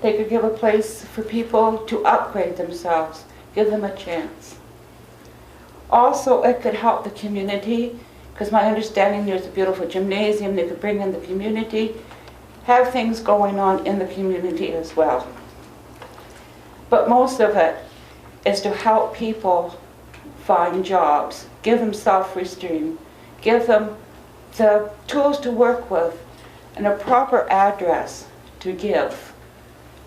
They could give a place for people to upgrade themselves, give them a chance. Also, it could help the community, because my understanding there's a beautiful gymnasium. They could bring in the community, have things going on in the community as well. But most of it is to help people find jobs, give them self-esteem, give them the tools to work with, and a proper address to give.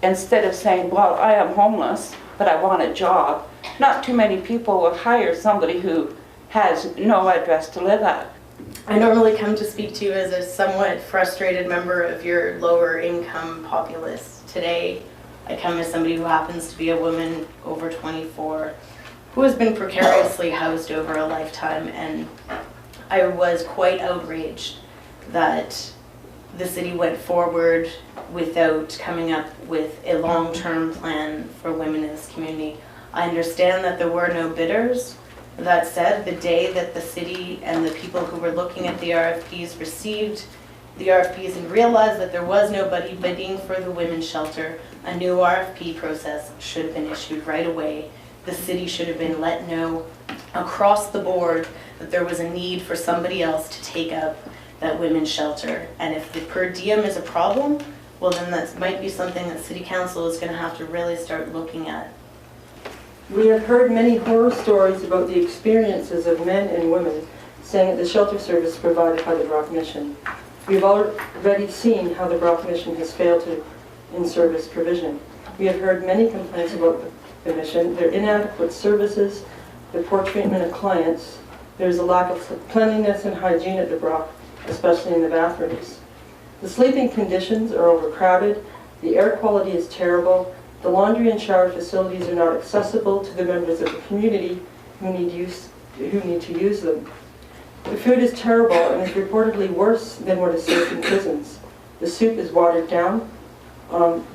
Instead of saying, well, I am homeless, but I want a job. Not too many people will hire somebody who has no address to live at. I normally come to speak to you as a somewhat frustrated member of your lower income populace. Today, I come as somebody who happens to be a woman over 24 who has been precariously housed over a lifetime, and I was quite outraged that the city went forward without coming up with a long-term plan for women in this community. I understand that there were no bidders. That said, the day that the city and the people who were looking at the RFPs received the RFPs and realized that there was nobody bidding for the women's shelter, a new RFP process should have been issued right away. The city should have been let know across the board that there was a need for somebody else to take up that women's shelter. And if the per diem is a problem, well then that might be something that City Council is going to have to really start looking at. We have heard many horror stories about the experiences of men and women staying at the shelter service provided by the Brock Mission. We've already seen how the Brock Mission has failed in service provision. We have heard many complaints about the mission, their inadequate services, the poor treatment of clients. There's a lack of cleanliness and hygiene at the Brock, especially in the bathrooms. The sleeping conditions are overcrowded, the air quality is terrible, the laundry and shower facilities are not accessible to the members of the community who need to use them. The food is terrible and is reportedly worse than what is served in prisons. The soup is watered down,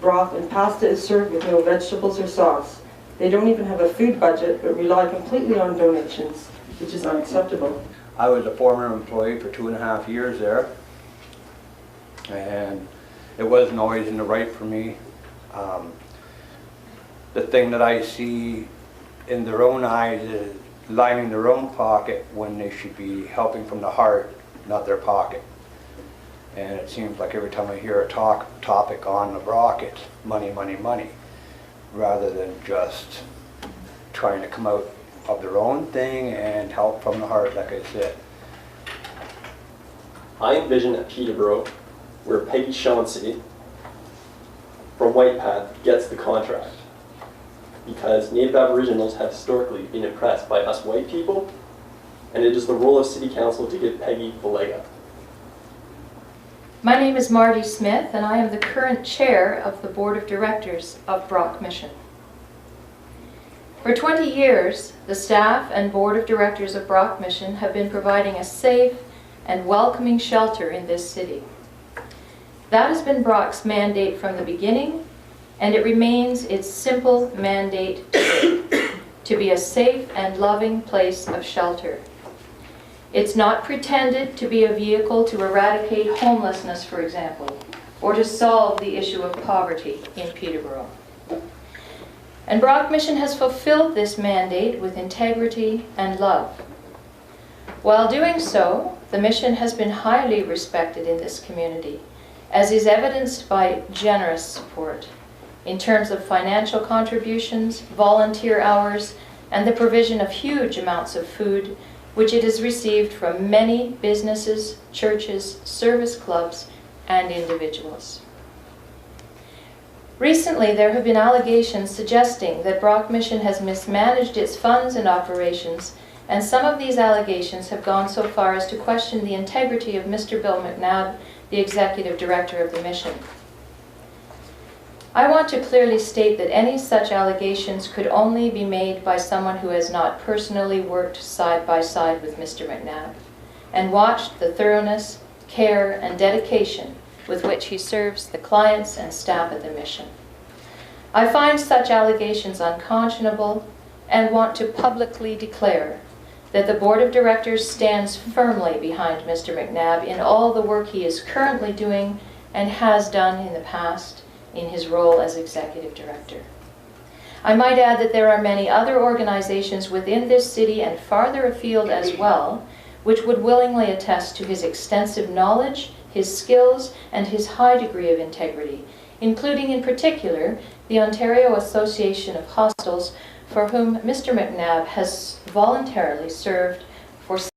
broth and pasta is served with no vegetables or sauce. They don't even have a food budget but rely completely on donations, which is unacceptable. I was a former employee for 2.5 years there, and it wasn't always in the right for me. The thing that I see in their own eyes is lining their own pocket when they should be helping from the heart, not their pocket. And it seems like every time I hear a topic on the Brock, it's money, money, money, rather than just trying to come out of their own thing and help from the heart, like I said. I envision a Peterborough where Peggy Chauncey from White Path gets the contract, because Native Aboriginals have historically been oppressed by us white people, and it is the role of City Council to give Peggy the leg up. My name is Marty Smith, and I am the current chair of the Board of Directors of Brock Mission. For 20 years, the staff and Board of Directors of Brock Mission have been providing a safe and welcoming shelter in this city. That has been Brock's mandate from the beginning, and it remains its simple mandate to be a safe and loving place of shelter. It's not pretended to be a vehicle to eradicate homelessness, for example, or to solve the issue of poverty in Peterborough. And Brock Mission has fulfilled this mandate with integrity and love. While doing so, the mission has been highly respected in this community, as is evidenced by generous support in terms of financial contributions, volunteer hours, and the provision of huge amounts of food, which it has received from many businesses, churches, service clubs, and individuals. Recently, there have been allegations suggesting that Brock Mission has mismanaged its funds and operations, and some of these allegations have gone so far as to question the integrity of Mr. Bill McNabb, the Executive Director of the mission. I want to clearly state that any such allegations could only be made by someone who has not personally worked side by side with Mr. McNabb and watched the thoroughness, care, and dedication with which he serves the clients and staff at the mission. I find such allegations unconscionable and want to publicly declare that the Board of Directors stands firmly behind Mr. McNabb in all the work he is currently doing and has done in the past, in his role as executive director. I might add that there are many other organizations within this city and farther afield as well, which would willingly attest to his extensive knowledge, his skills, and his high degree of integrity, including in particular the Ontario Association of Hostels, for whom Mr. McNabb has voluntarily served for